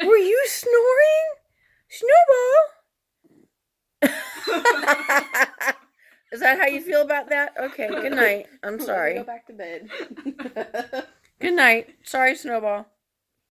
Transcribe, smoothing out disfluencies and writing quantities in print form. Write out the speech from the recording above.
Were you snoring? Snowball? Is that how you feel about that? Okay, good night. I'm sorry. Go back to bed. Good night. Sorry, Snowball.